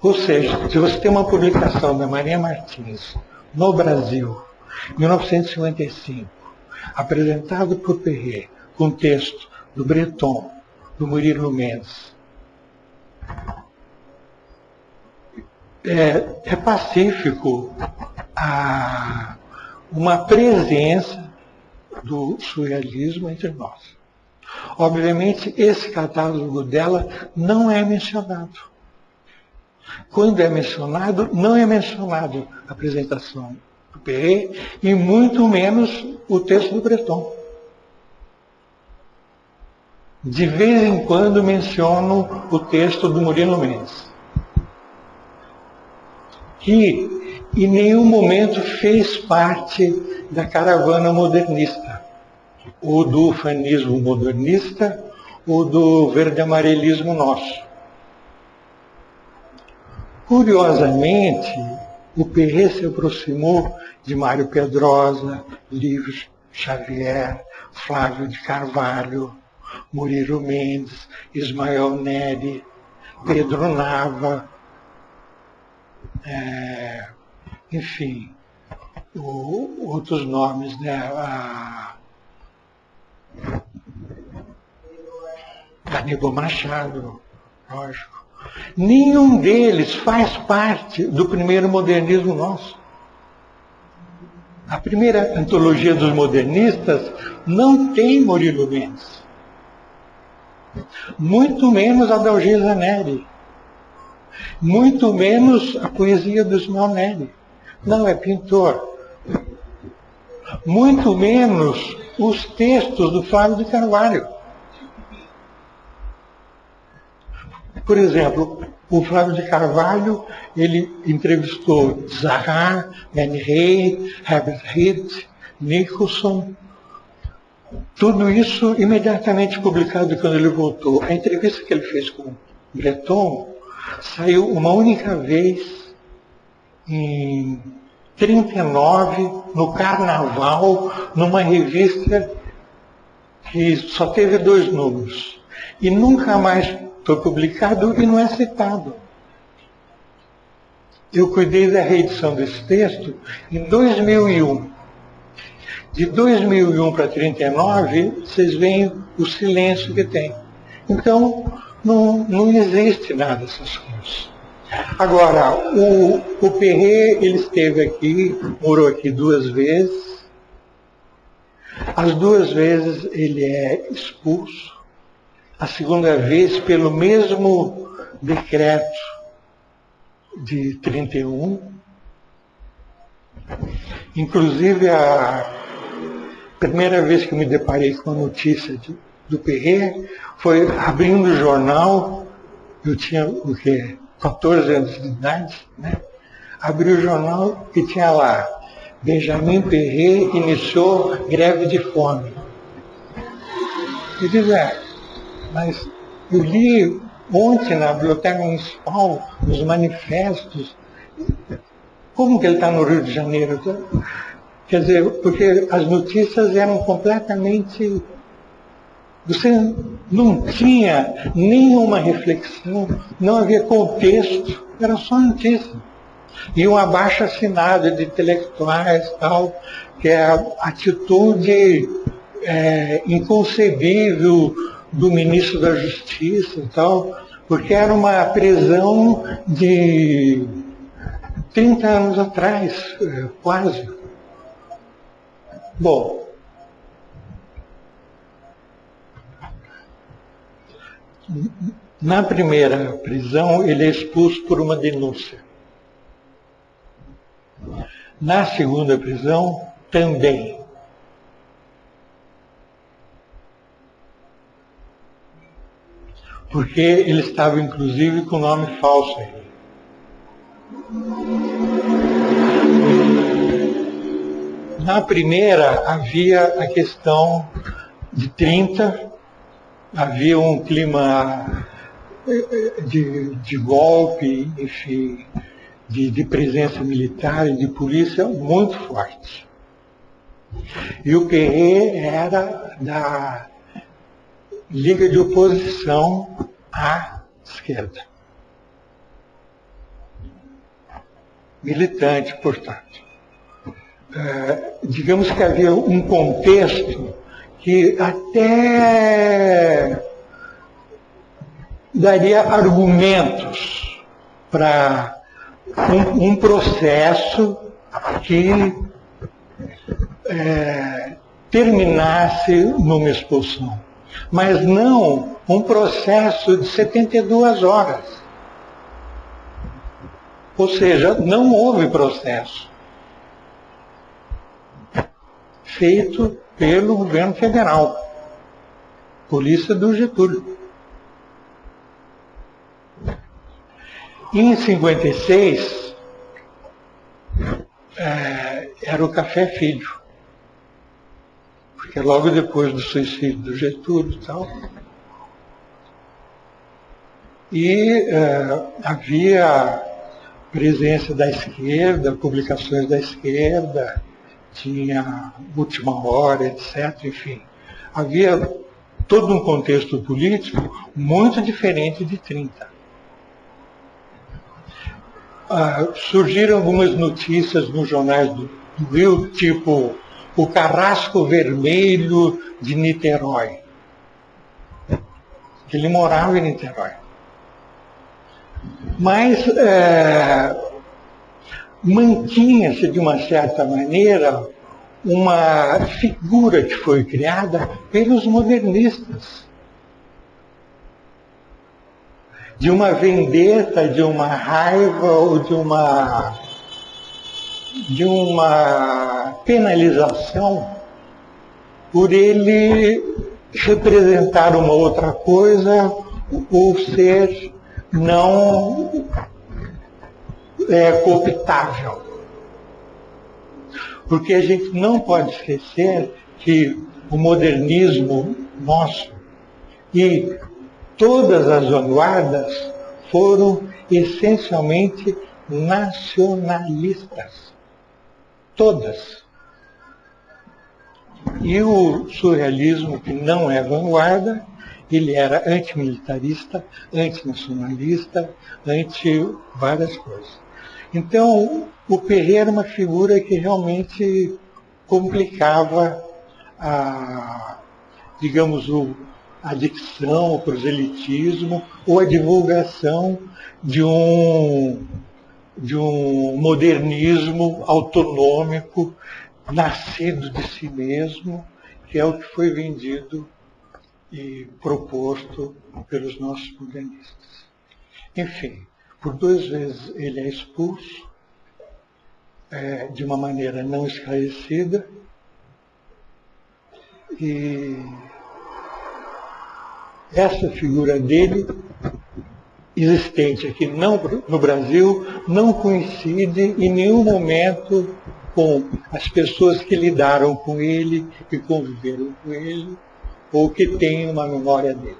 Ou seja, se você tem uma publicação da Maria Martins no Brasil, em 1955, apresentado por Perret, com texto do Breton, do Murilo Mendes, é pacífico uma presença do surrealismo entre nós. Obviamente, esse catálogo dela não é mencionado. Quando é mencionado, não é mencionado a apresentação do Perret e muito menos o texto do Breton. De vez em quando menciono o texto do Murilo Mendes, que em nenhum momento fez parte da caravana modernista, ou do ufanismo modernista, ou do verde-amarelismo nosso. Curiosamente, o Perret se aproximou de Mário Pedrosa, Lívio Xavier, Flávio de Carvalho, Murilo Mendes, Ismael Neri, Pedro Nava, enfim, outros nomes, né? Aníbal Machado, lógico. Nenhum deles faz parte do primeiro modernismo nosso. A primeira antologia dos modernistas não tem Murilo Mendes. Muito menos a da Algisa Neri. Muito menos a poesia do Ismael Neri. Não, é pintor. Muito menos os textos do Flávio de Carvalho. Por exemplo, o Flávio de Carvalho, ele entrevistou Zaha, Man Ray, Herbert Reed, Nicholson. Tudo isso imediatamente publicado quando ele voltou. A entrevista que ele fez com Breton saiu uma única vez em 1939, no Carnaval, numa revista que só teve 2 números. E nunca mais foi publicado e não é citado. Eu cuidei da reedição desse texto em 2001. De 2001 para 1939, vocês veem o silêncio que tem. Então, não existe nada dessas coisas. Agora, o Perret, ele esteve aqui, morou aqui 2 vezes. As 2 vezes ele é expulso. A segunda vez pelo mesmo decreto de 31. Inclusive, a primeira vez que eu me deparei com a notícia do Perret foi abrindo o jornal. Eu tinha o quê? 14 anos de idade, né? Abri o jornal e tinha lá: Benjamin Perret iniciou greve de fome. Eu disse, mas eu li ontem na Biblioteca Municipal os manifestos. Como que ele está no Rio de Janeiro? Quer dizer, porque as notícias eram completamente... Você não tinha nenhuma reflexão, não havia contexto, era só notícia. E um abaixo-assinado de intelectuais, tal, que é a atitude inconcebível do ministro da Justiça e tal, porque era uma prisão de 30 anos atrás, quase. Bom, na primeira prisão ele é expulso por uma denúncia. Na segunda prisão, também. Porque ele estava, inclusive, com nome falso aí. Na primeira, havia a questão de 30, havia um clima de golpe, enfim, de presença militar e de polícia muito forte. E o Perret era da Liga de Oposição à Esquerda. militante, portanto. Digamos que havia um contexto que até daria argumentos para um processo que terminasse numa expulsão, mas não um processo de 72 horas. Ou seja, não houve processo feito pelo governo federal, polícia do Getúlio. Em 56, era o Café Filho, porque logo depois do suicídio do Getúlio e tal, e havia presença da esquerda, publicações da esquerda, tinha Última Hora, etc. Enfim, havia todo um contexto político muito diferente de 30. Surgiram algumas notícias nos jornais do Rio, tipo o Carrasco Vermelho de Niterói. Ele morava em Niterói. Mas mantinha-se, de uma certa maneira, uma figura que foi criada pelos modernistas. De uma vendetta, de uma raiva ou de uma penalização por ele representar uma outra coisa ou ser não cooptável. Porque a gente não pode esquecer que o modernismo nosso e todas as vanguardas foram essencialmente nacionalistas. Todas. E o surrealismo, que não é vanguarda, ele era antimilitarista, antinacionalista, anti várias coisas. Então, o Perret era uma figura que realmente complicava digamos, a dicção, o proselitismo ou a divulgação de um modernismo autonômico, nascido de si mesmo, que é o que foi vendido e proposto pelos nossos modernistas. Enfim, por 2 vezes ele é expulso, de uma maneira não esclarecida, e essa figura dele, existente aqui no Brasil, não coincide em nenhum momento com as pessoas que lidaram com ele, que conviveram com ele, ou que têm uma memória dele.